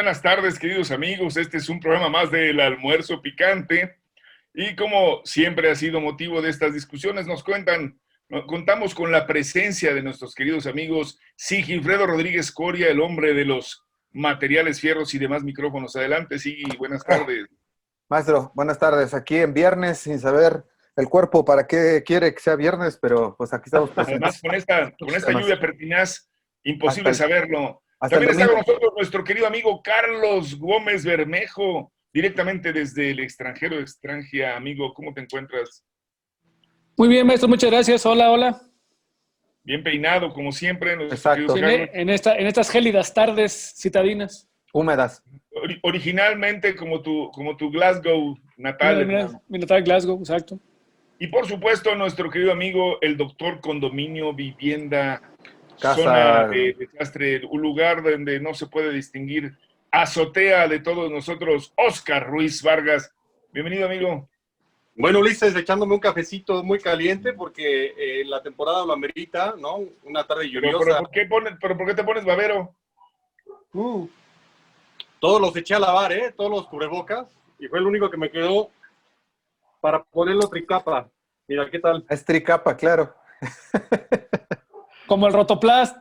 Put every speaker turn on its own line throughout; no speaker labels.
buenas tardes, queridos amigos. Este es un programa más del Almuerzo Picante. Y como siempre ha sido motivo de estas discusiones, contamos con la presencia de nuestros queridos amigos Sigifredo Rodríguez Coria, el hombre de los materiales fierros y demás micrófonos. Adelante, Sigi, buenas tardes.
Maestro, buenas tardes. Aquí en viernes, sin saber el cuerpo para qué quiere que sea viernes, pero pues aquí estamos presentes.
Además, con esta lluvia pertinaz, imposible saberlo.
Hasta el
También está con
domingo.
nosotros nuestro querido amigo Carlos Gómez Bermejo, directamente desde el extranjero, extranjera. Amigo, ¿cómo te encuentras?
Muy bien, maestro, muchas gracias. Hola, hola.
Bien peinado, como siempre.
Exacto.
Sí, en estas gélidas tardes citadinas.
Húmedas.
Originalmente como tu Glasgow natal.
Mi natal Glasgow, exacto.
Y por supuesto, nuestro querido amigo, el doctor Condominio, Vivienda,
Casa.
Zona de desastre, un lugar donde no se puede distinguir, azotea de todos nosotros, Oscar Ruiz Vargas. Bienvenido, amigo.
Bueno, Ulises, echándome un cafecito muy caliente porque la temporada lo amerita, ¿no? Una tarde lluviosa.
¿Pero por qué te pones babero?
Todos los eché a lavar, todos los cubrebocas, y fue el único que me quedó para ponerlo tricapa. Mira, ¿qué tal?
Es tricapa, claro.
Como el Rotoplast.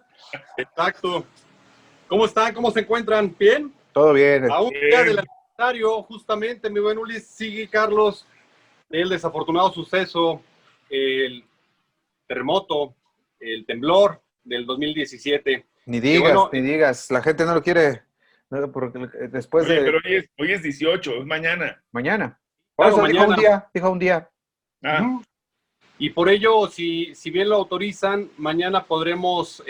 Exacto. ¿Cómo están? ¿Cómo se encuentran? ¿Bien?
Todo bien.
A un día del aniversario, justamente, mi buen Ulises, sigue Carlos, el desafortunado suceso, el terremoto, el temblor del 2017.
Ni digas, la gente no lo quiere, no, porque después de...
Pero hoy es 18, es mañana.
Mañana.
Claro,
mañana. Dijo un día.
Y por ello, si bien lo autorizan, mañana podremos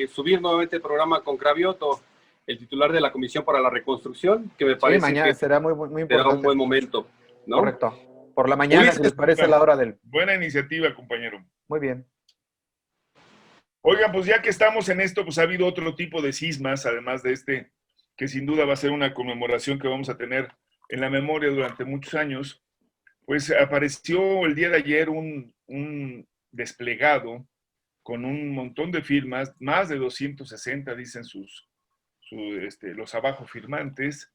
subir nuevamente el programa con Cravioto, el titular de la Comisión para la Reconstrucción, que me parece
mañana
que
será muy importante.
será un buen momento, ¿no?
Correcto. Por la mañana, si les parece la hora del...
Buena iniciativa, compañero.
Muy bien.
Oigan, pues ya que estamos en esto, pues ha habido otro tipo de sismas, además de este, que sin duda va a ser una conmemoración que vamos a tener en la memoria durante muchos años. Pues apareció el día de ayer un desplegado con un montón de firmas, más de 260 dicen los abajo firmantes,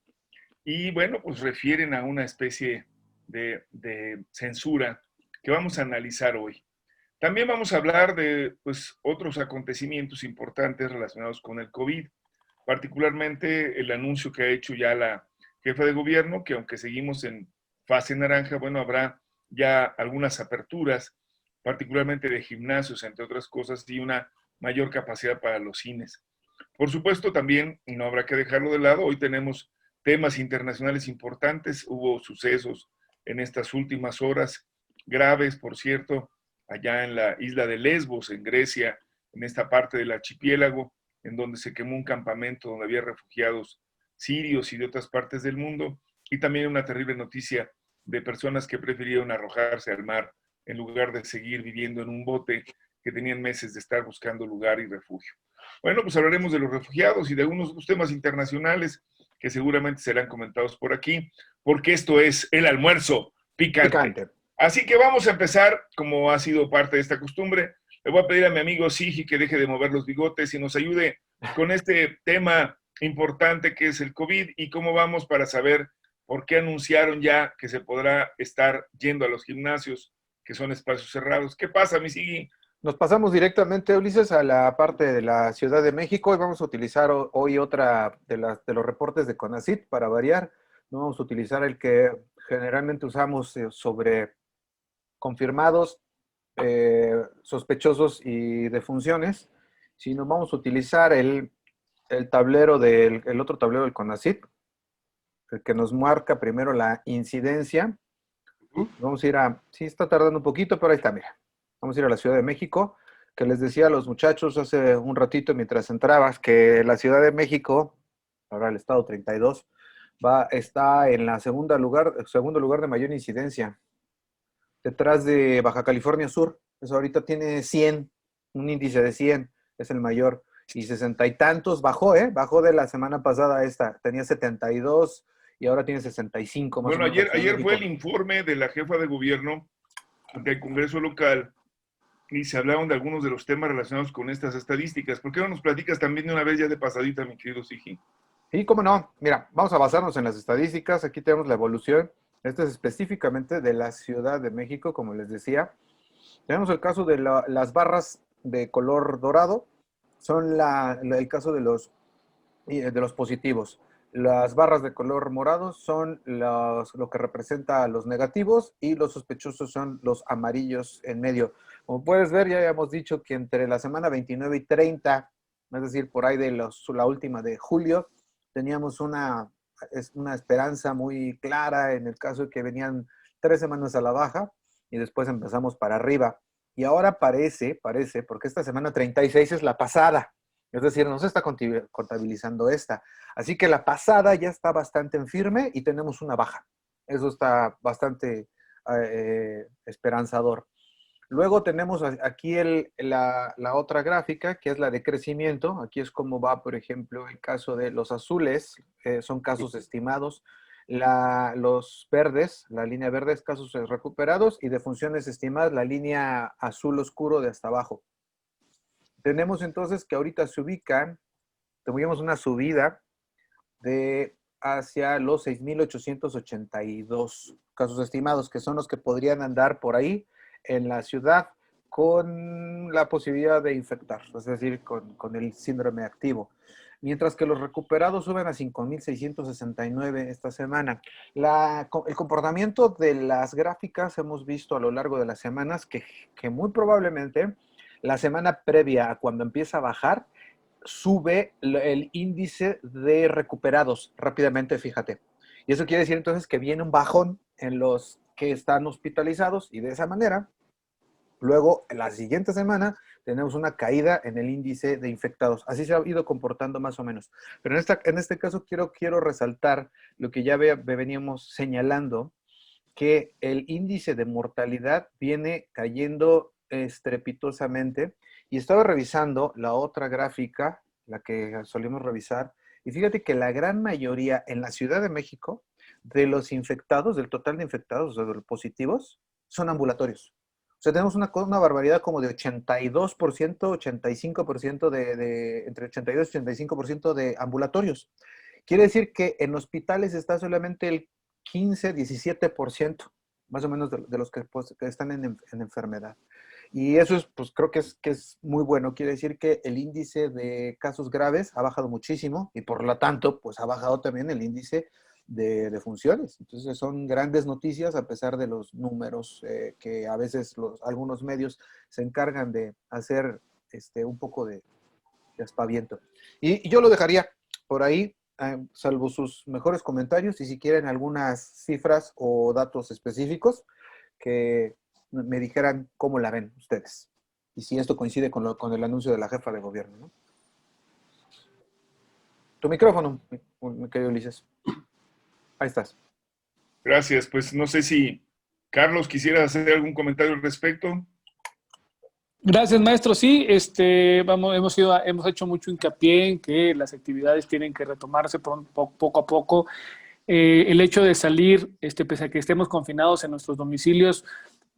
y bueno, pues refieren a una especie de censura que vamos a analizar hoy. También vamos a hablar de pues, otros acontecimientos importantes relacionados con el COVID, particularmente el anuncio que ha hecho ya la jefa de gobierno, que aunque seguimos en fase naranja, bueno, habrá ya algunas aperturas, particularmente de gimnasios, entre otras cosas, y una mayor capacidad para los cines. Por supuesto, también, y no habrá que dejarlo de lado, hoy tenemos temas internacionales importantes, hubo sucesos en estas últimas horas, graves, por cierto, allá en la isla de Lesbos, en Grecia, en esta parte del archipiélago, en donde se quemó un campamento donde había refugiados sirios y de otras partes del mundo, y también una terrible noticia de personas que prefirieron arrojarse al mar en lugar de seguir viviendo en un bote que tenían meses de estar buscando lugar y refugio. Bueno, pues hablaremos de los refugiados y de algunos otros temas internacionales que seguramente serán comentados por aquí, porque esto es el almuerzo picante. Así que vamos a empezar, como ha sido parte de esta costumbre. Le voy a pedir a mi amigo Sigi que deje de mover los bigotes y nos ayude con este tema importante que es el COVID y cómo vamos para saber por qué anunciaron ya que se podrá estar yendo a los gimnasios, que son espacios cerrados. ¿Qué pasa, mi Sigi?
Nos pasamos directamente, Ulises, a la parte de la Ciudad de México y vamos a utilizar hoy otra de los reportes de CONACYT para variar. No vamos a utilizar el que generalmente usamos sobre confirmados, sospechosos y defunciones, sino vamos a utilizar el tablero el otro tablero del CONACYT, el que nos marca primero la incidencia. Vamos a ir sí está tardando un poquito, pero ahí está, mira. Vamos a ir a la Ciudad de México, que les decía a los muchachos hace un ratito mientras entrabas, que la Ciudad de México, ahora el estado 32, está en la segundo lugar de mayor incidencia, detrás de Baja California Sur. Eso ahorita tiene 100, un índice de 100, es el mayor, y 60 y tantos, bajó de la semana pasada tenía 72 y ahora tiene 65 más o menos.
Bueno, ayer fue el informe de la jefa de gobierno ante el Congreso local y se hablaron de algunos de los temas relacionados con estas estadísticas. ¿Por qué no nos platicas también de una vez ya de pasadita, mi querido Sigi?
Sí, cómo no. Mira, vamos a basarnos en las estadísticas. Aquí tenemos la evolución. Este es específicamente de la Ciudad de México, como les decía. Tenemos el caso de las barras de color dorado. Son el caso de los positivos. Las barras de color morado son lo que representa a los negativos y los sospechosos son los amarillos en medio. Como puedes ver, ya habíamos dicho que entre la semana 29 y 30, es decir, por ahí de la última de julio, teníamos una esperanza muy clara en el caso de que venían 3 semanas a la baja y después empezamos para arriba. Y ahora parece, porque esta semana 36 es la pasada, es decir, no se está contabilizando esta. Así que la pasada ya está bastante en firme y tenemos una baja. Eso está bastante esperanzador. Luego tenemos aquí la otra gráfica, que es la de crecimiento. Aquí es como va, por ejemplo, el caso de los azules, son casos estimados. Los verdes, la línea verde es casos recuperados y defunciones estimadas, la línea azul oscuro de hasta abajo. Tenemos entonces que ahorita se ubican, tuvimos una subida de hacia los 6,882 casos estimados, que son los que podrían andar por ahí en la ciudad con la posibilidad de infectar, es decir, con el síndrome activo. Mientras que los recuperados suben a 5,669 esta semana. El comportamiento de las gráficas hemos visto a lo largo de las semanas que muy probablemente la semana previa a cuando empieza a bajar, sube el índice de recuperados rápidamente, fíjate. Y eso quiere decir entonces que viene un bajón en los que están hospitalizados y de esa manera, luego la siguiente semana tenemos una caída en el índice de infectados. Así se ha ido comportando más o menos. Pero en este caso quiero resaltar lo que ya veníamos señalando, que el índice de mortalidad viene cayendo estrepitosamente. Y estaba revisando la otra gráfica, la que solemos revisar, y fíjate que la gran mayoría en la Ciudad de México de los infectados, del total de infectados, o sea, de los positivos, son ambulatorios. O sea, tenemos una barbaridad como de 82%, 85% entre 82 y 85% de ambulatorios. Quiere decir que en hospitales está solamente el 15, 17%, más o menos de los que están en enfermedad. Y eso es, pues creo que es muy bueno. Quiere decir que el índice de casos graves ha bajado muchísimo y por lo tanto, pues ha bajado también el índice de defunciones. Entonces son grandes noticias a pesar de los números que a veces algunos medios se encargan de hacer un poco de aspaviento. Y yo lo dejaría por ahí, salvo sus mejores comentarios y si quieren algunas cifras o datos específicos que me dijeran cómo la ven ustedes. Y si esto coincide con el anuncio de la jefa de gobierno, ¿no? Tu micrófono, mi querido Ulises. Ahí estás.
Gracias. Pues no sé si Carlos quisiera hacer algún comentario al respecto.
Gracias, maestro. Sí, hemos hecho mucho hincapié en que las actividades tienen que retomarse poco a poco. El hecho de salir, pese a que estemos confinados en nuestros domicilios,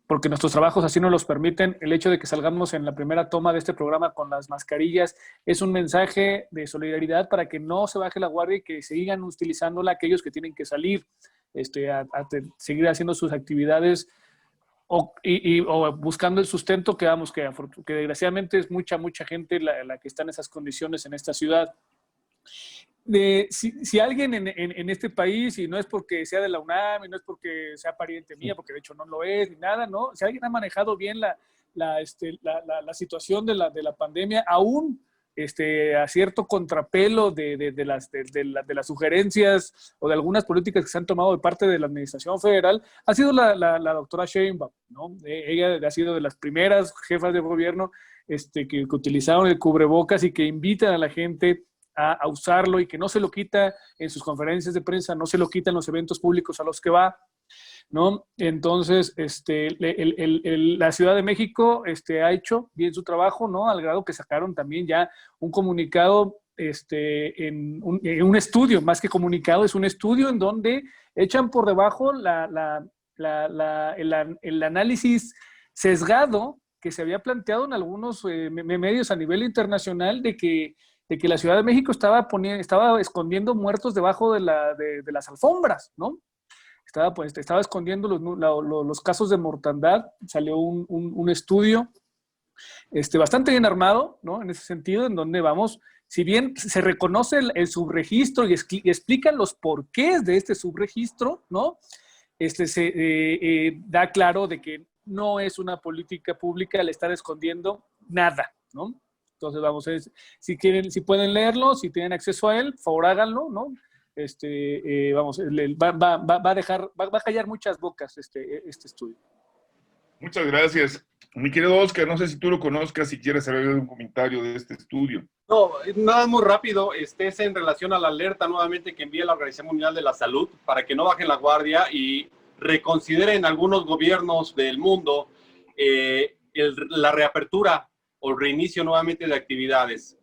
porque nuestros trabajos así nos los permiten, el hecho de que salgamos en la primera toma de este programa con las mascarillas es un mensaje de solidaridad para que no se baje la guardia y que sigan utilizándola aquellos que tienen que salir a seguir haciendo sus actividades o buscando el sustento que desgraciadamente es mucha gente la que está en esas condiciones en esta ciudad. Si alguien en este país, y no es porque sea de la UNAM, y no es porque sea pariente mía, porque de hecho no lo es, ni nada, ¿no? Si alguien ha manejado bien la situación de la pandemia, aún a cierto contrapelo de las sugerencias o de algunas políticas que se han tomado de parte de la administración federal, ha sido la doctora Sheinbaum, ¿no? Ella ha sido de las primeras jefas de gobierno que utilizaron el cubrebocas y que invitan a la gente a usarlo y que no se lo quita en sus conferencias de prensa, no se lo quita en los eventos públicos a los que va, ¿no? Entonces, la Ciudad de México ha hecho bien su trabajo, ¿no? Al grado que sacaron también ya un comunicado en un estudio, más que comunicado, es un estudio en donde echan por debajo el análisis sesgado que se había planteado en algunos medios a nivel internacional de que de que la Ciudad de México estaba escondiendo muertos debajo de las alfombras, ¿no? Estaba escondiendo los casos de mortandad. Salió un estudio bastante bien armado, ¿no? En ese sentido, en donde vamos, si bien se reconoce el subregistro y explican los porqués de este subregistro, ¿no? Se da claro de que no es una política pública el estar escondiendo nada, ¿no? Entonces, vamos, si pueden leerlo, si tienen acceso a él, por favor háganlo, ¿no? Vamos, va a callar muchas bocas este estudio.
Muchas gracias. Mi querido Oscar, no sé si tú lo conozcas, si quieres saber un comentario de este estudio.
No, nada muy rápido, es en relación a la alerta nuevamente que envía la Organización Mundial de la Salud para que no bajen la guardia y reconsideren algunos gobiernos del mundo la reapertura o el reinicio nuevamente de actividades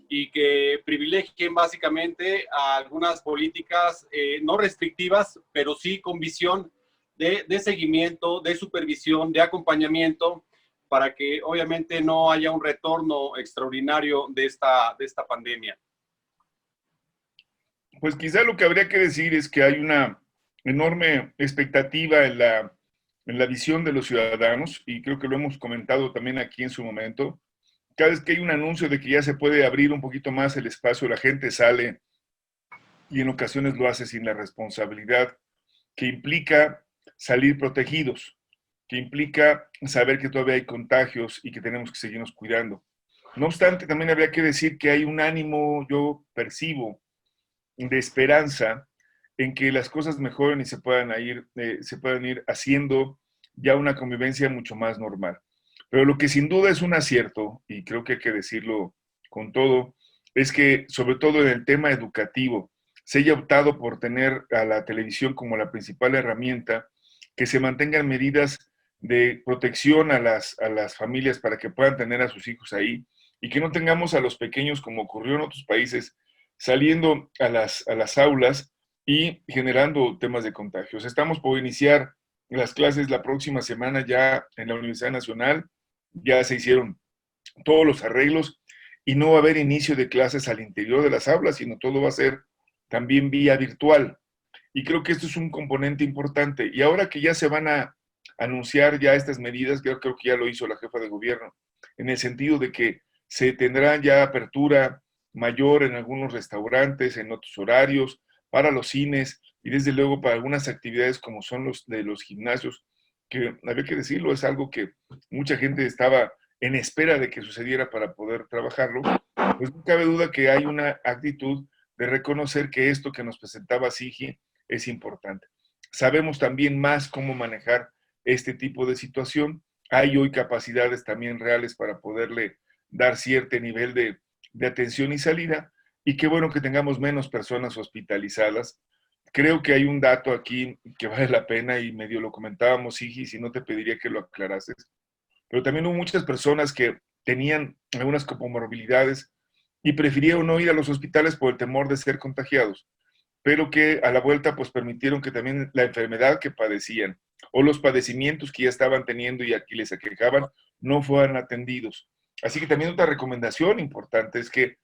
y que privilegien básicamente a algunas políticas no restrictivas, pero sí con visión de seguimiento, de supervisión, de acompañamiento, para que obviamente no haya un retorno extraordinario de esta pandemia.
Pues quizá lo que habría que decir es que hay una enorme expectativa en la visión de los ciudadanos, y creo que lo hemos comentado también aquí en su momento. Cada vez que hay un anuncio de que ya se puede abrir un poquito más el espacio, la gente sale y en ocasiones lo hace sin la responsabilidad que implica salir protegidos, que implica saber que todavía hay contagios y que tenemos que seguirnos cuidando. No obstante, también habría que decir que hay un ánimo, yo percibo, de esperanza en que las cosas mejoren y se puedan ir haciendo ya una convivencia mucho más normal. Pero lo que sin duda es un acierto, y creo que hay que decirlo con todo, es que sobre todo en el tema educativo se haya optado por tener a la televisión como la principal herramienta, que se mantengan medidas de protección a las familias para que puedan tener a sus hijos ahí y que no tengamos a los pequeños, como ocurrió en otros países, saliendo a las aulas y generando temas de contagios. Estamos por iniciar las clases la próxima semana ya en la Universidad Nacional, ya se hicieron todos los arreglos y no va a haber inicio de clases al interior de las aulas, sino todo va a ser también vía virtual. Y creo que esto es un componente importante. Y ahora que ya se van a anunciar ya estas medidas, creo que ya lo hizo la jefa de gobierno, en el sentido de que se tendrá ya apertura mayor en algunos restaurantes, en otros horarios, para los cines y desde luego para algunas actividades como son los de los gimnasios, que había que decirlo, es algo que mucha gente estaba en espera de que sucediera para poder trabajarlo. Pues no cabe duda que hay una actitud de reconocer que esto que nos presentaba Sigi es importante. Sabemos también más cómo manejar este tipo de situación. Hay hoy capacidades también reales para poderle dar cierto nivel de atención y salida, y qué bueno que tengamos menos personas hospitalizadas. Creo que hay un dato aquí que vale la pena, y medio lo comentábamos, Sigi, si no te pediría que lo aclarases, pero también hubo muchas personas que tenían algunas comorbilidades y prefirieron no ir a los hospitales por el temor de ser contagiados, pero que a la vuelta pues permitieron que también la enfermedad que padecían o los padecimientos que ya estaban teniendo y aquí les aquejaban no fueran atendidos. Así que también otra recomendación importante es que,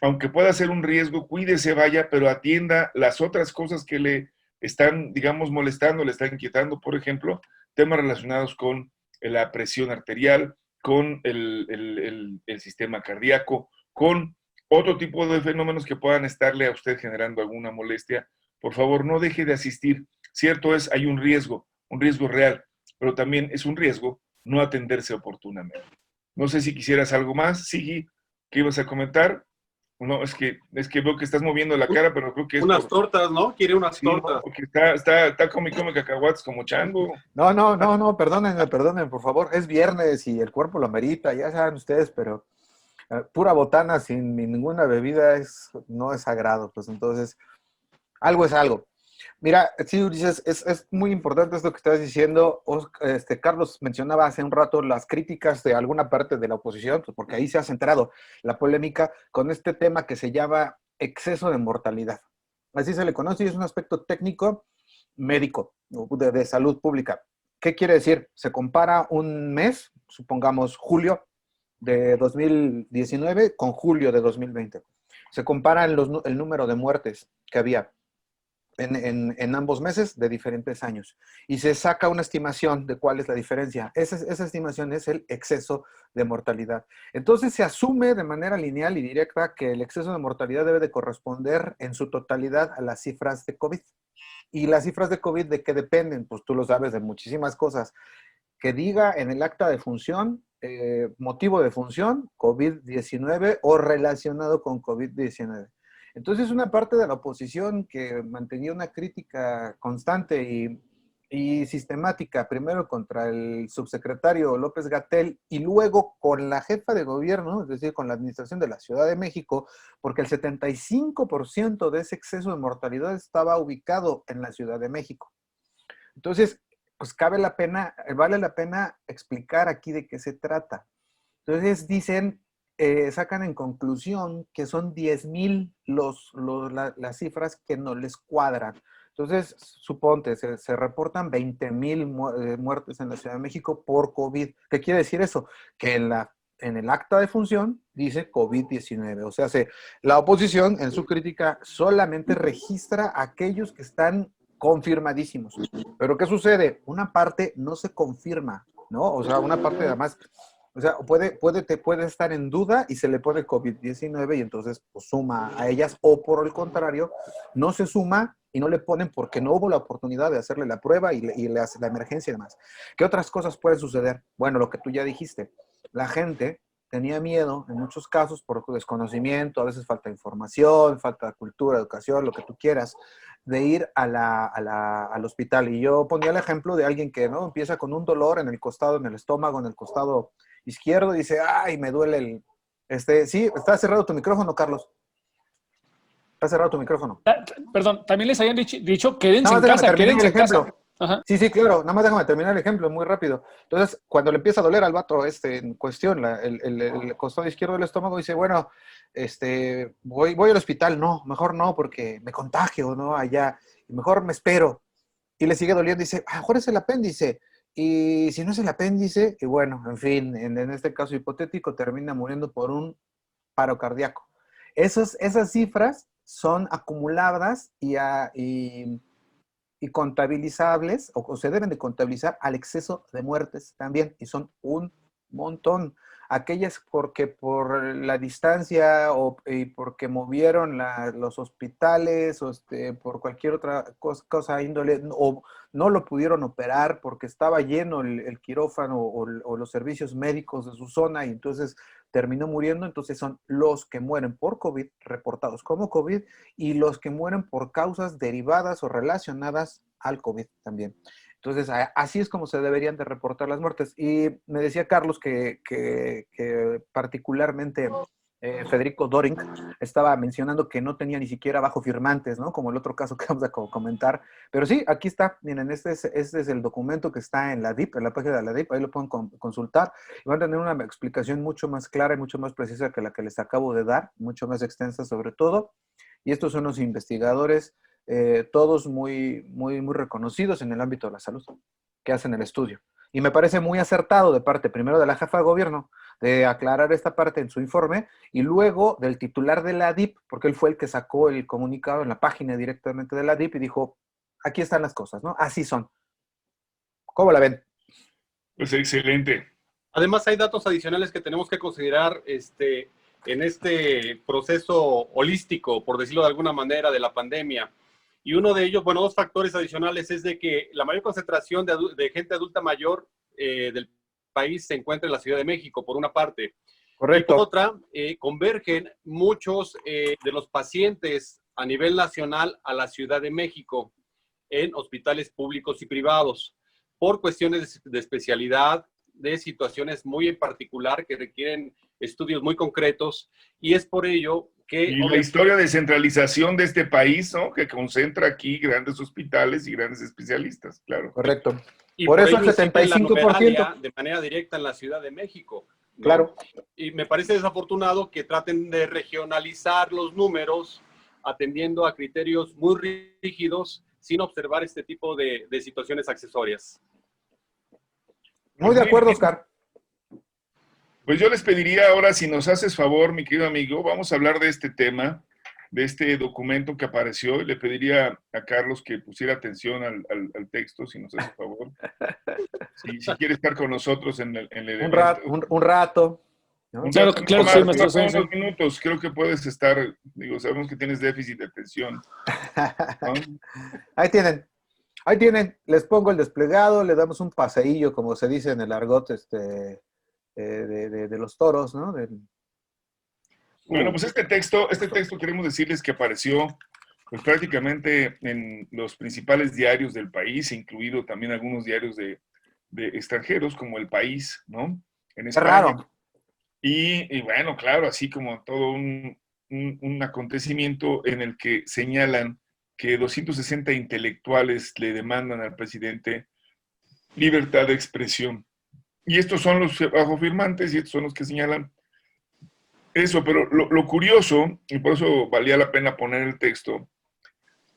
aunque pueda ser un riesgo, cuídese, vaya, pero atienda las otras cosas que le están, digamos, molestando, le están inquietando. Por ejemplo, temas relacionados con la presión arterial, con el sistema cardíaco, con otro tipo de fenómenos que puedan estarle a usted generando alguna molestia. Por favor, no deje de asistir. Cierto es, hay un riesgo real, pero también es un riesgo no atenderse oportunamente. No sé si quisieras algo más, Sigi, ¿qué ibas a comentar? No, es que veo que estás moviendo la cara, pero creo que es
unas tortas, ¿no? Quiere unas tortas.
No, porque está come cacahuates como chango.
No, perdónenme, por favor. Es viernes y el cuerpo lo amerita, ya saben ustedes, pero pura botana sin ninguna bebida no es sagrado, pues entonces, algo es algo. Mira, sí, Ulises, es muy importante esto que estás diciendo. Carlos mencionaba hace un rato las críticas de alguna parte de la oposición, pues porque ahí se ha centrado la polémica con este tema que se llama exceso de mortalidad. Así se le conoce y es un aspecto técnico médico, de salud pública. ¿Qué quiere decir? Se compara un mes, supongamos julio de 2019 con julio de 2020. se comparan el número de muertes que había en ambos meses de diferentes años. Y se saca una estimación de cuál es la diferencia. Esa estimación es el exceso de mortalidad. Entonces se asume de manera lineal y directa que el exceso de mortalidad debe de corresponder en su totalidad a las cifras de COVID. ¿Y las cifras de COVID de qué dependen? Pues tú lo sabes, de muchísimas cosas. Que diga en el acta de función, motivo de función, COVID-19 o relacionado con COVID-19. Entonces, una parte de la oposición que mantenía una crítica constante y sistemática, primero contra el subsecretario López-Gatell y luego con la jefa de gobierno, es decir, con la administración de la Ciudad de México, porque el 75% de ese exceso de mortalidad estaba ubicado en la Ciudad de México. Entonces, pues vale la pena explicar aquí de qué se trata. Entonces dicen, sacan en conclusión que son 10,000 las cifras que no les cuadran. Entonces, suponte, se reportan 20,000 muertes en la Ciudad de México por COVID. ¿Qué quiere decir eso? Que en el acta de función dice COVID-19. O sea, la oposición en su crítica solamente registra aquellos que están confirmadísimos. Pero ¿qué sucede? Una parte no se confirma, ¿no? O sea, una parte además, o sea, puede estar en duda y se le pone COVID-19 y entonces pues, suma a ellas, o por el contrario, no se suma y no le ponen porque no hubo la oportunidad de hacerle la prueba y le hace la emergencia y demás. ¿Qué otras cosas pueden suceder? Bueno, lo que tú ya dijiste, la gente tenía miedo en muchos casos por desconocimiento, a veces falta de información, falta de cultura, educación, lo que tú quieras, de ir al hospital. Y yo ponía el ejemplo de alguien que no empieza con un dolor en el costado, en el estómago, en el costado izquierdo, y dice, ay, me duele sí, está cerrado tu micrófono, Carlos. Está cerrado tu micrófono.
Perdón, también les habían dicho quédense
Nada más
en
déjame
casa,
terminar
quédense
el
en casa.
ejemplo.
Ajá.
Sí, claro, nada más déjame terminar el ejemplo, muy rápido. Entonces, cuando le empieza a doler al vato en cuestión, el costado izquierdo del estómago, dice, bueno, voy al hospital. No, mejor no, porque me contagio, ¿no? Allá, y mejor me espero. Y le sigue doliendo, dice, a lo mejor es el apéndice. Y si no es el apéndice, y bueno, en fin, en este caso hipotético, termina muriendo por un paro cardíaco. Esas cifras son acumuladas y contabilizables, o se deben de contabilizar al exceso de muertes también, y son un montón. Aquellas porque por la distancia y porque movieron los hospitales o por cualquier otra cosa índole, o no lo pudieron operar porque estaba lleno el quirófano o los servicios médicos de su zona y entonces terminó muriendo. Entonces son los que mueren por COVID, reportados como COVID, y los que mueren por causas derivadas o relacionadas al COVID también. Entonces, así es como se deberían de reportar las muertes. Y me decía Carlos que particularmente Federico Doring estaba mencionando que no tenía ni siquiera abajo firmantes, ¿no? Como el otro caso que vamos a comentar. Pero sí, aquí está. Miren, este es el documento que está en la DIP, en la página de la DIP. Ahí lo pueden consultar. Y van a tener una explicación mucho más clara y mucho más precisa que la que les acabo de dar, mucho más extensa sobre todo. Y estos son los investigadores, todos muy reconocidos en el ámbito de la salud, que hacen el estudio. Y me parece muy acertado de parte, primero de la jefa de gobierno, de aclarar esta parte en su informe, y luego del titular de la DIP, porque él fue el que sacó el comunicado en la página directamente de la DIP y dijo, aquí están las cosas, ¿no? Así son. ¿Cómo la ven?
Pues excelente.
Además, hay datos adicionales que tenemos que considerar en este proceso holístico, por decirlo de alguna manera, de la pandemia. Y uno de ellos, bueno, dos factores adicionales es de que la mayor concentración de gente adulta mayor del país se encuentra en la Ciudad de México, por una parte.
Correcto.
Y por otra, convergen muchos de los pacientes a nivel nacional a la Ciudad de México en hospitales públicos y privados por cuestiones de especialidad, de situaciones muy en particular que requieren estudios muy concretos, y es por ello que...
Y la historia de centralización de este país, ¿no? Que concentra aquí grandes hospitales y grandes especialistas, claro.
Correcto.
Y
por eso el
inciden
75%.
de manera directa en la Ciudad de México, ¿no?
Claro.
Y me parece desafortunado que traten de regionalizar los números atendiendo a criterios muy rígidos sin observar este tipo de situaciones accesorias.
Muy de acuerdo, Oscar.
Pues yo les pediría ahora, si nos haces favor, mi querido amigo, vamos a hablar de este tema, de este documento que apareció, y le pediría a Carlos que pusiera atención al texto, si nos hace favor. Si quiere estar con nosotros en el
Un
evento.
rato, un rato, ¿no?
Un
Claro,
rato,
claro
no
que sí,
más,
maestro. Sí, sí.
unos minutos, creo que puedes estar, digo, sabemos que tienes déficit de atención, ¿no?
Ahí tienen. Ahí tienen, les pongo el desplegado, le damos un paseillo, como se dice en el argot de los toros, ¿no?
Bueno, pues este texto queremos decirles que apareció pues prácticamente en los principales diarios del país, incluido también algunos diarios de extranjeros, como El País, ¿no? En
Qué
España.
raro.
Y bueno, claro, así como todo un acontecimiento en el que señalan que 260 intelectuales le demandan al presidente libertad de expresión. Y estos son los bajo firmantes y estos son los que señalan eso, pero lo curioso, y por eso valía la pena poner el texto,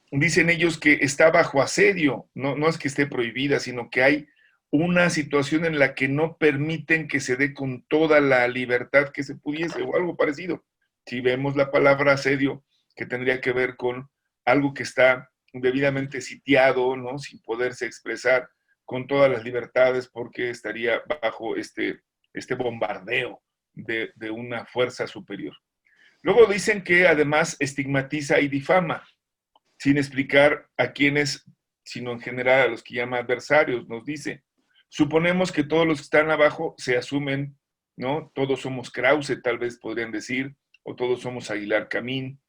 dicen ellos que está bajo asedio, no es que esté prohibida, sino que hay una situación en la que no permiten que se dé con toda la libertad que se pudiese, o algo parecido. Si vemos la palabra asedio, que tendría que ver con algo que está debidamente sitiado, ¿no? Sin poderse expresar con todas las libertades, porque estaría bajo este bombardeo de una fuerza superior. Luego dicen que además estigmatiza y difama, sin explicar a quiénes, sino en general a los que llama adversarios. Nos dice, suponemos que todos los que están abajo se asumen, ¿no? Todos somos Krause, tal vez podrían decir, o todos somos Aguilar Camín.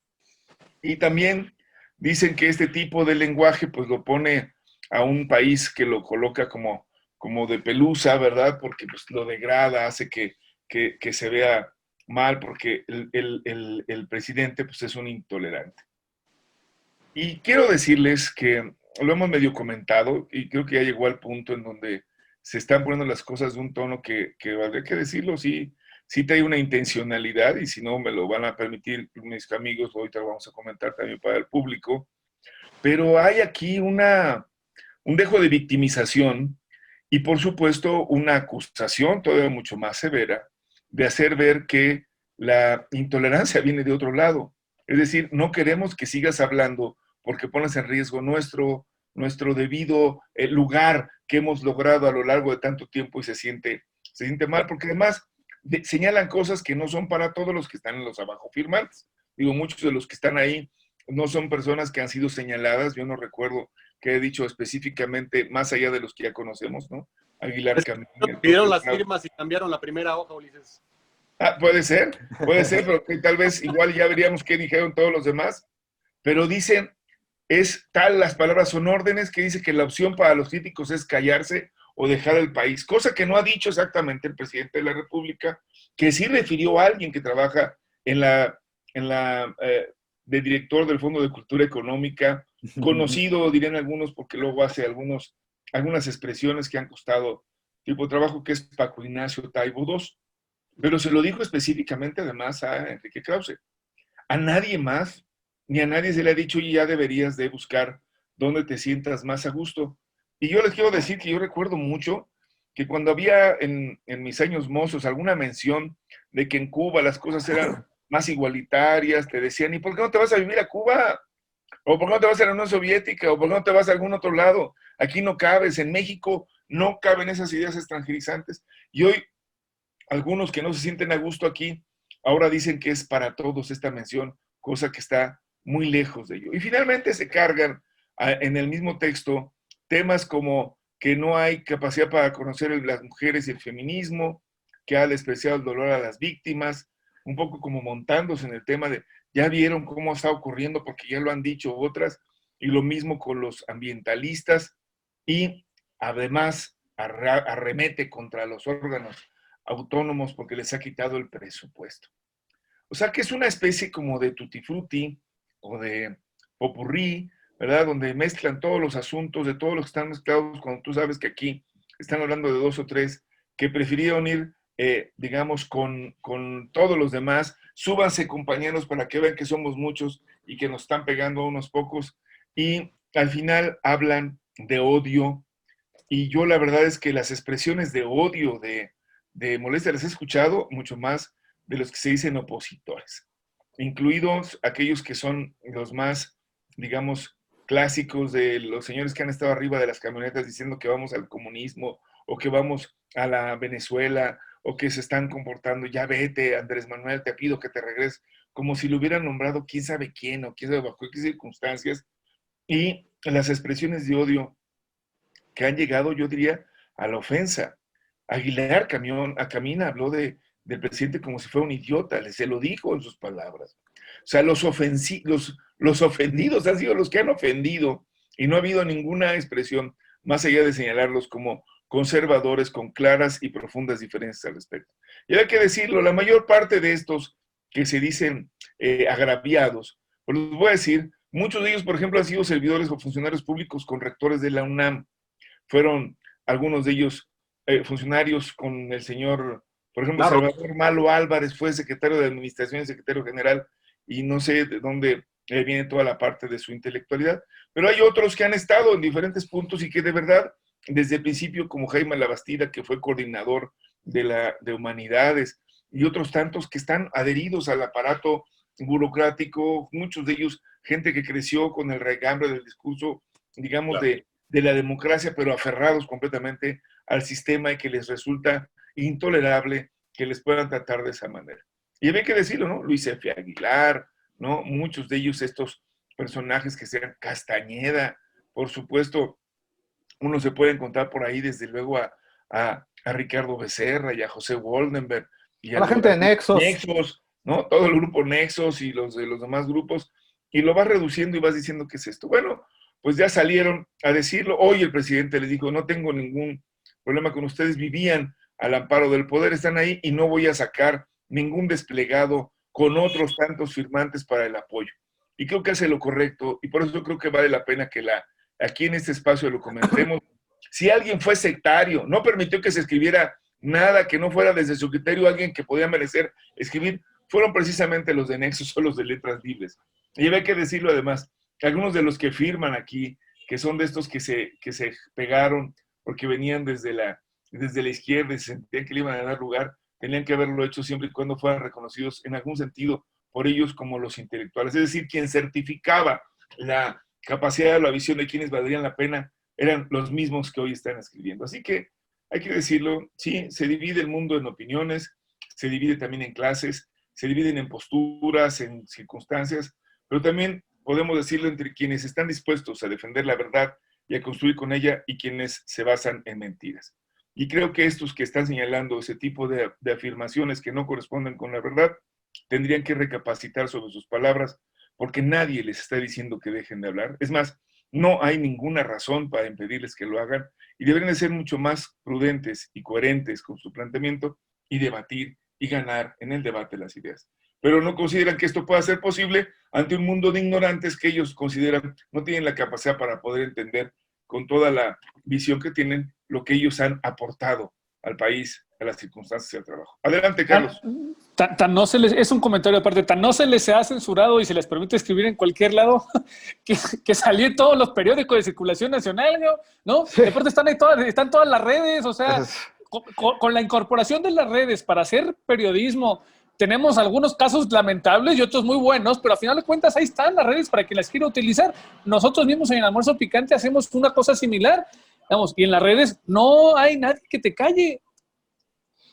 Y también dicen que este tipo de lenguaje pues lo pone a un país que lo coloca como de pelusa, ¿verdad? Porque pues lo degrada, hace que se vea mal, porque el presidente pues es un intolerante. Y quiero decirles que lo hemos medio comentado y creo que ya llegó al punto en donde se están poniendo las cosas de un tono que valdría que decirlo, sí trae una intencionalidad y si no me lo van a permitir mis amigos, ahorita lo vamos a comentar también para el público, pero hay aquí un dejo de victimización y por supuesto una acusación todavía mucho más severa de hacer ver que la intolerancia viene de otro lado. Es decir, no queremos que sigas hablando porque pones en riesgo nuestro debido lugar que hemos logrado a lo largo de tanto tiempo y se siente mal, porque además señalan cosas que no son para todos los que están en los abajo firmantes. Digo, muchos de los que están ahí no son personas que han sido señaladas, yo no recuerdo que he dicho específicamente, más allá de los que ya conocemos, ¿no? Aguilar Camín.
Pidieron las firmas y cambiaron la primera hoja, Ulises.
Puede ser, pero que tal vez igual ya veríamos qué dijeron todos los demás, pero dicen, es tal, las palabras son órdenes, que dice que la opción para los críticos es callarse o dejar el país, cosa que no ha dicho exactamente el presidente de la República, que sí refirió a alguien que trabaja en la de director del Fondo de Cultura Económica, conocido, dirían algunos, porque luego hace algunas expresiones que han costado tipo de trabajo, que es Paco Ignacio Taibo II, pero se lo dijo específicamente además a Enrique Krause. A nadie más, ni a nadie se le ha dicho, y ya deberías de buscar dónde te sientas más a gusto. Y yo les quiero decir que yo recuerdo mucho que cuando había en mis años mozos alguna mención de que en Cuba las cosas eran más igualitarias, te decían, ¿y por qué no te vas a vivir a Cuba? ¿O por qué no te vas a la Unión Soviética? ¿O por qué no te vas a algún otro lado? Aquí no cabes, en México no caben esas ideas extranjerizantes. Y hoy, algunos que no se sienten a gusto aquí, ahora dicen que es para todos esta mención, cosa que está muy lejos de ello. Y finalmente se cargan en el mismo texto temas como que no hay capacidad para conocer las mujeres y el feminismo, que ha despreciado el dolor a las víctimas, un poco como montándose en el tema de, ya vieron cómo está ocurriendo porque ya lo han dicho otras, y lo mismo con los ambientalistas, y además arremete contra los órganos autónomos porque les ha quitado el presupuesto. O sea que es una especie como de tutti frutti o de popurrí, ¿verdad? Donde mezclan todos los asuntos de todos los que están mezclados, cuando tú sabes que aquí están hablando de 2 o 3 que prefirieron ir, digamos, con todos los demás. Súbanse, compañeros, para que vean que somos muchos y que nos están pegando a unos pocos. Y al final hablan de odio. Y yo la verdad es que las expresiones de odio de molestia les he escuchado mucho más de los que se dicen opositores, incluidos aquellos que son los más, digamos, clásicos de los señores que han estado arriba de las camionetas diciendo que vamos al comunismo o que vamos a la Venezuela o que se están comportando, ya vete, Andrés Manuel, te pido que te regreses, como si lo hubieran nombrado quién sabe quién o quién sabe bajo qué circunstancias, y las expresiones de odio que han llegado, yo diría, a la ofensa. Aguilar Camina habló del presidente como si fuera un idiota, se lo dijo en sus palabras. O sea, los ofendidos han sido los que han ofendido y no ha habido ninguna expresión más allá de señalarlos como conservadores con claras y profundas diferencias al respecto. Y hay que decirlo, la mayor parte de estos que se dicen agraviados, pues les voy a decir, muchos de ellos, por ejemplo, han sido servidores o funcionarios públicos con rectores de la UNAM. Fueron algunos de ellos funcionarios con el señor, por ejemplo, claro. Salvador Malo Álvarez fue secretario de Administración y secretario general, y no sé de dónde viene toda la parte de su intelectualidad, pero hay otros que han estado en diferentes puntos y que de verdad, desde el principio, como Jaime Labastida, que fue coordinador de Humanidades, y otros tantos que están adheridos al aparato burocrático, muchos de ellos gente que creció con el regambre del discurso, digamos, claro, de la democracia, pero aferrados completamente al sistema y que les resulta intolerable que les puedan tratar de esa manera. Y había que decirlo, ¿no? Luis F. Aguilar, ¿no? Muchos de ellos, estos personajes que sean Castañeda, por supuesto, uno se puede encontrar por ahí, desde luego, a Ricardo Becerra y a José Woldenberg. Y
a la gente de Nexos.
Nexos, ¿no? Todo el grupo Nexos y los de los demás grupos, y lo vas reduciendo y vas diciendo qué es esto. Bueno, pues ya salieron a decirlo. Hoy el presidente les dijo, no tengo ningún problema con ustedes, vivían al amparo del poder, están ahí y no voy a sacar ningún desplegado con otros tantos firmantes para el apoyo. Y creo que hace lo correcto, y por eso creo que vale la pena que aquí en este espacio lo comentemos. Si alguien fue sectario, no permitió que se escribiera nada que no fuera desde su criterio alguien que podía merecer escribir, fueron precisamente los de Nexos o los de Letras Libres. Y hay que decirlo además, algunos de los que firman aquí, que son de estos que se pegaron porque venían desde la izquierda y se sentían que le iban a dar lugar, tenían que haberlo hecho siempre y cuando fueran reconocidos en algún sentido por ellos como los intelectuales. Es decir, quien certificaba la capacidad de la visión de quienes valdrían la pena eran los mismos que hoy están escribiendo. Así que hay que decirlo, sí, se divide el mundo en opiniones, se divide también en clases, se dividen en posturas, en circunstancias, pero también podemos decirlo entre quienes están dispuestos a defender la verdad y a construir con ella y quienes se basan en mentiras. Y creo que estos que están señalando ese tipo de afirmaciones que no corresponden con la verdad, tendrían que recapacitar sobre sus palabras, porque nadie les está diciendo que dejen de hablar. Es más, no hay ninguna razón para impedirles que lo hagan y deberían de ser mucho más prudentes y coherentes con su planteamiento y debatir y ganar en el debate las ideas. Pero no consideran que esto pueda ser posible ante un mundo de ignorantes que ellos consideran no tienen la capacidad para poder entender con toda la visión que tienen lo que ellos han aportado al país, a las circunstancias y al trabajo. Adelante, Carlos.
Es un comentario aparte, tan no se les ha censurado y se les permite escribir en cualquier lado que salió en todos los periódicos de circulación nacional, ¿no? Sí. De parte están todas las redes, o sea, con la incorporación de las redes para hacer periodismo, tenemos algunos casos lamentables y otros muy buenos, pero a final de cuentas ahí están las redes para quien las quiera utilizar. Nosotros mismos en el Almuerzo Picante hacemos una cosa similar, digamos, y en las redes no hay nadie que te calle.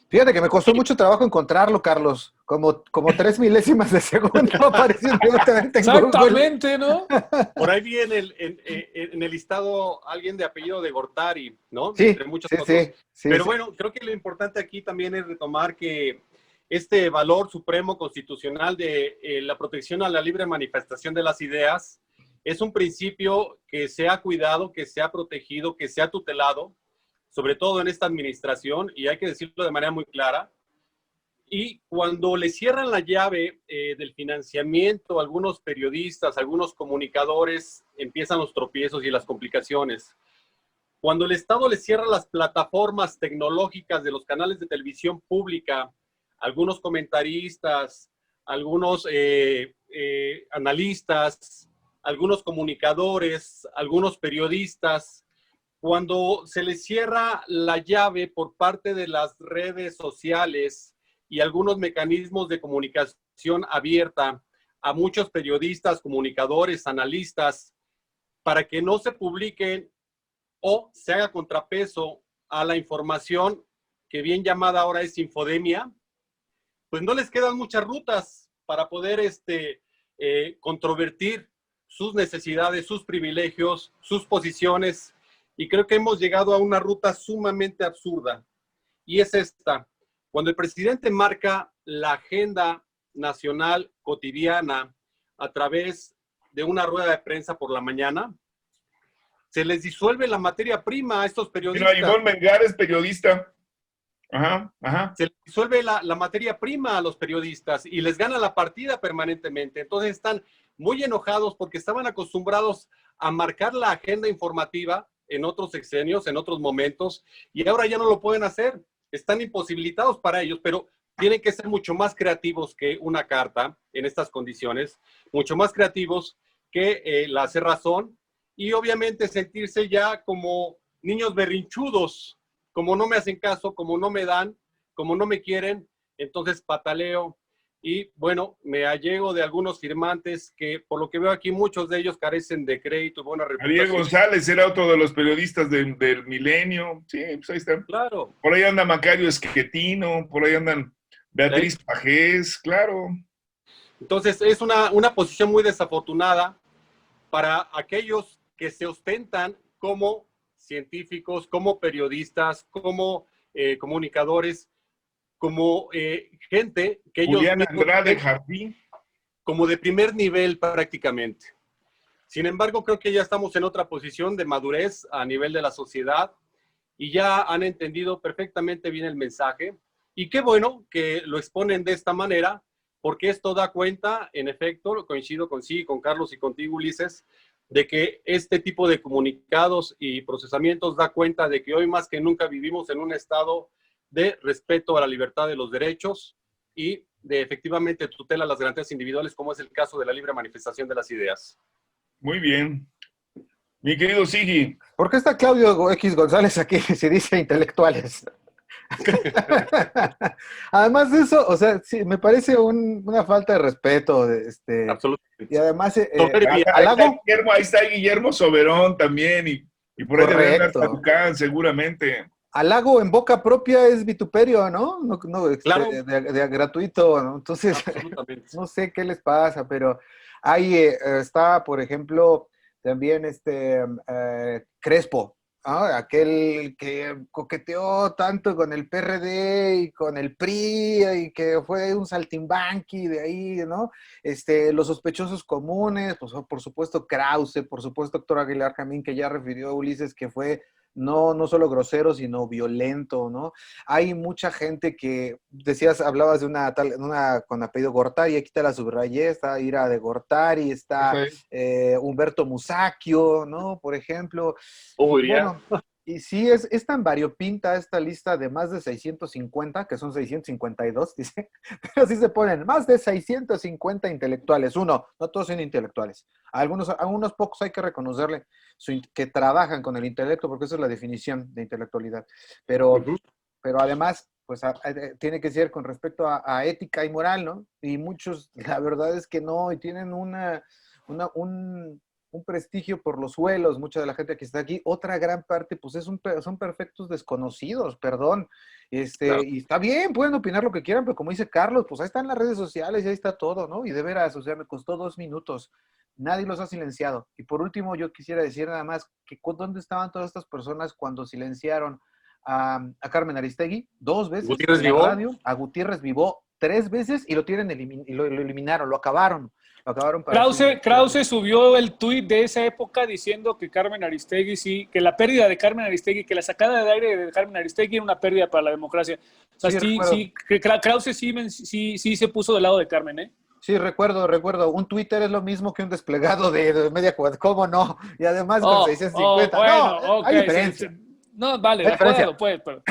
Fíjate que me costó mucho trabajo encontrarlo, Carlos. Como 3 milésimas de segundo apareció inmediatamente en
Exactamente,
Google.
¿no?
Por ahí vi en el listado alguien de apellido de Gortari, ¿no?
Sí,
entre muchos otros.
Sí,
pero bueno, creo que lo importante aquí también es retomar que este valor supremo constitucional de la protección a la libre manifestación de las ideas es un principio que se ha cuidado, que se ha protegido, que se ha tutelado, sobre todo en esta administración, y hay que decirlo de manera muy clara. Y cuando le cierran la llave del financiamiento a algunos periodistas, a algunos comunicadores, empiezan los tropiezos y las complicaciones. Cuando el Estado le cierra las plataformas tecnológicas de los canales de televisión pública, algunos comentaristas, algunos analistas, algunos comunicadores, algunos periodistas, cuando se le cierra la llave por parte de las redes sociales y algunos mecanismos de comunicación abierta a muchos periodistas, comunicadores, analistas, para que no se publiquen o se haga contrapeso a la información que bien llamada ahora es infodemia, pues no les quedan muchas rutas para poder controvertir sus necesidades, sus privilegios, sus posiciones, y creo que hemos llegado a una ruta sumamente absurda, y es esta. Cuando el presidente marca la agenda nacional cotidiana a través de una rueda de prensa por la mañana, se les disuelve la materia prima a estos periodistas.
Mira, Ivonne Melgar es periodista. Ajá, ajá.
Se les disuelve la materia prima a los periodistas y les gana la partida permanentemente. Entonces están muy enojados porque estaban acostumbrados a marcar la agenda informativa en otros sexenios, en otros momentos, y ahora ya no lo pueden hacer. Están imposibilitados para ellos, pero tienen que ser mucho más creativos que una carta en estas condiciones, mucho más creativos que la cerrazón, y obviamente sentirse ya como niños berrinchudos, como no me hacen caso, como no me dan, como no me quieren, entonces pataleo. Y bueno, me allego de algunos firmantes que, por lo que veo aquí, muchos de ellos carecen de crédito y buena reputación.
Ariel González era otro de los periodistas del Milenio. Sí, pues ahí está.
Claro.
Por ahí anda Macario Esquetino, por ahí andan Beatriz Pajés, claro.
Entonces, es una posición muy desafortunada para aquellos que se ostentan como científicos, como periodistas, como comunicadores, como gente que ellos
Julián
mismos
Andrade Jardín.
como de primer nivel prácticamente. Sin embargo, creo que ya estamos en otra posición de madurez a nivel de la sociedad y ya han entendido perfectamente bien el mensaje. Y qué bueno que lo exponen de esta manera, porque esto da cuenta, en efecto, coincido con sí, con Carlos y contigo, Ulises, de que este tipo de comunicados y procesamientos da cuenta de que hoy más que nunca vivimos en un estado de respeto a la libertad de los derechos y de efectivamente tutela las garantías individuales, como es el caso de la libre manifestación de las ideas.
Muy bien. Mi querido Sigi.
¿Por qué está Claudio X González aquí? Se dice intelectuales. Además de eso, o sea, sí, me parece una falta de respeto.
Absolutamente.
Y además,
Ahí está Guillermo Soberón también, y por ahí debe andar Sarucán, seguramente.
Halago en boca propia es vituperio, ¿no? No,
claro.
de gratuito, ¿no? Entonces, no sé qué les pasa, pero ahí está, por ejemplo, también Crespo, ¿no? Aquel que coqueteó tanto con el PRD y con el PRI y que fue un saltimbanqui de ahí, ¿no? Los sospechosos comunes, pues por supuesto Krause, por supuesto Héctor Aguilar Camín, que ya refirió a Ulises que fue no solo grosero, sino violento, ¿no? Hay mucha gente que, hablabas de una con apellido Gortari, aquí te la subrayé, está Ira de Gortari, está Humberto Musacchio, ¿no? Por ejemplo. Bueno, y sí, es tan variopinta esta lista de más de 650, que son 652, dice, pero sí se ponen más de 650 intelectuales. No todos son intelectuales. Algunos pocos hay que reconocerle que trabajan con el intelecto, porque esa es la definición de intelectualidad. Pero además, pues tiene que ser con respecto a ética y moral, ¿no? Y muchos, la verdad es que no, y tienen un prestigio por los suelos, mucha de la gente que está aquí. Otra gran parte, pues son perfectos desconocidos, perdón. Claro. Y está bien, pueden opinar lo que quieran, pero como dice Carlos, pues ahí están las redes sociales y ahí está todo, ¿no? Y de veras, o sea, me costó 2 minutos. Nadie los ha silenciado. Y por último, yo quisiera decir nada más que ¿dónde estaban todas estas personas cuando silenciaron a Carmen Aristegui 2 veces
Gutiérrez
en la radio, a Gutiérrez Vivó 3 veces y lo eliminaron, lo acabaron.
Krause subió el tuit de esa época diciendo que Carmen Aristegui sí, que la pérdida de Carmen Aristegui, que la sacada de aire de Carmen Aristegui era una pérdida para la democracia. O sea, Krause sí se puso del lado de Carmen, ¿eh?
Sí, recuerdo. Un Twitter es lo mismo que un desplegado de media cuadra. ¿Cómo no? Y además con 650.
Bueno,
hay diferencia.
No, vale, de acuerdo, pues. Pero...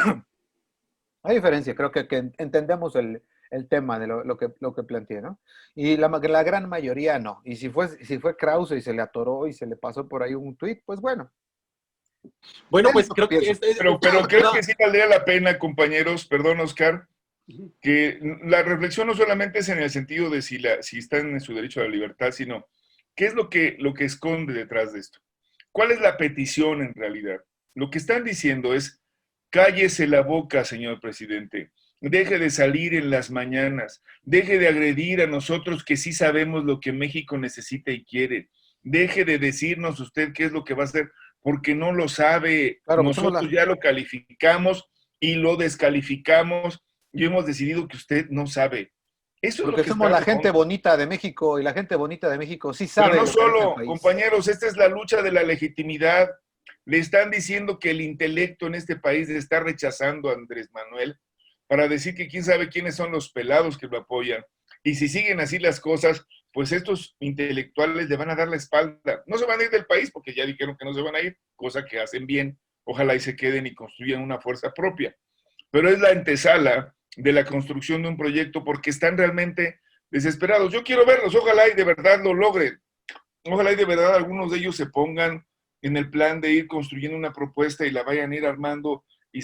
Hay diferencia, creo que entendemos el tema de lo que planteé, ¿no? Y la gran mayoría no. Y si fue Krause y se le atoró y se le pasó por ahí un tuit, pues bueno.
Bueno, pues creo que
Pero creo que sí valdría la pena, compañeros, perdón, Oscar, que la reflexión no solamente es en el sentido de si están en su derecho a la libertad, sino qué es lo que esconde detrás de esto. ¿Cuál es la petición en realidad? Lo que están diciendo es, cállese la boca, señor presidente, deje de salir en las mañanas, deje de agredir a nosotros que sí sabemos lo que México necesita y quiere, deje de decirnos usted qué es lo que va a hacer, porque no lo sabe.
Claro,
Nosotros ya lo calificamos y lo descalificamos y hemos decidido que usted no sabe. Eso es
porque
lo que
somos
está
la
de
gente
fondo.
bonita de México, y la gente bonita de México sí sabe
Pero no
lo que hace el
solo,
país.
compañeros, esta es la lucha de la legitimidad. Le están diciendo que el intelecto en este país está rechazando a Andrés Manuel para decir que quién sabe quiénes son los pelados que lo apoyan. Y si siguen así las cosas, pues estos intelectuales le van a dar la espalda. No se van a ir del país porque ya dijeron que no se van a ir, cosa que hacen bien. Ojalá y se queden y construyan una fuerza propia. Pero es la antesala de la construcción de un proyecto porque están realmente desesperados. Yo quiero verlos, ojalá y de verdad lo logren. Ojalá y de verdad algunos de ellos se pongan en el plan de ir construyendo una propuesta y la vayan a ir armando y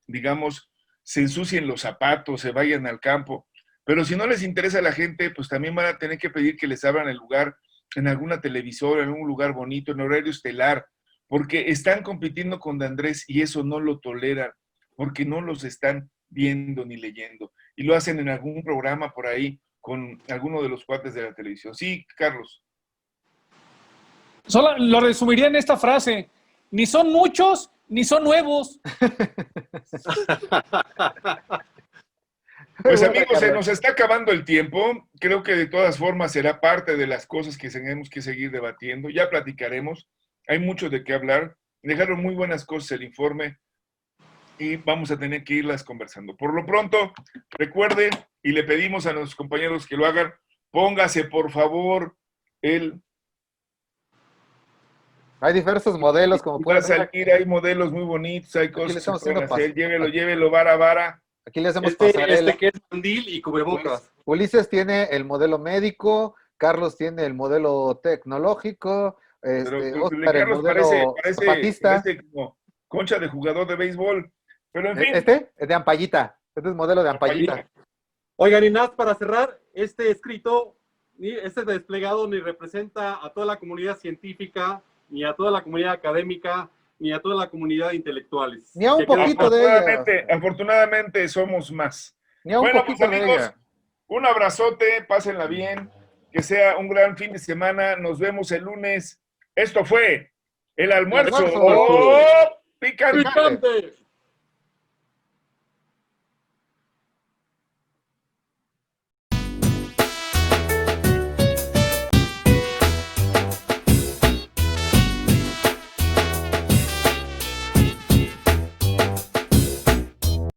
digamos, se ensucien los zapatos, se vayan al campo. Pero si no les interesa a la gente, pues también van a tener que pedir que les abran el lugar en alguna televisora, en un lugar bonito, en horario estelar, porque están compitiendo con Andrés y eso no lo toleran, porque no los están viendo ni leyendo. Y lo hacen en algún programa por ahí con alguno de los cuates de la televisión. Sí, Carlos.
Solo lo resumiría en esta frase: ni son muchos, ni son nuevos.
Pues amigos, se nos está acabando el tiempo. Creo que de todas formas será parte de las cosas que tenemos que seguir debatiendo. Ya platicaremos. Hay mucho de qué hablar. Dejaron muy buenas cosas el informe y vamos a tener que irlas conversando. Por lo pronto, recuerden y le pedimos a nuestros compañeros que lo hagan. Póngase, por favor,
Hay diversos modelos, como pueden ver.
hay modelos muy bonitos, hay cosas que se pueden hacer.
Llévelo,
llévelo, vara.
Aquí le hacemos pasarela.
que es mandil y cubrebocas.
Ulises tiene el modelo médico, Carlos tiene el modelo tecnológico, Oscar el modelo zapatista.
Parece como concha de jugador de béisbol. Pero en fin.
Este es de ampallita. Este es modelo de ampallita.
Oigan, y nada, para cerrar, este escrito, este desplegado ni representa a toda la comunidad científica, ni a toda la comunidad académica, ni a toda la comunidad de intelectuales.
Ni a un poquito de ella.
Afortunadamente somos más.
Ni a un poquito de ella.
Un abrazote, pásenla bien, que sea un gran fin de semana. Nos vemos el lunes. Esto fue el almuerzo. ¡Oh, picante!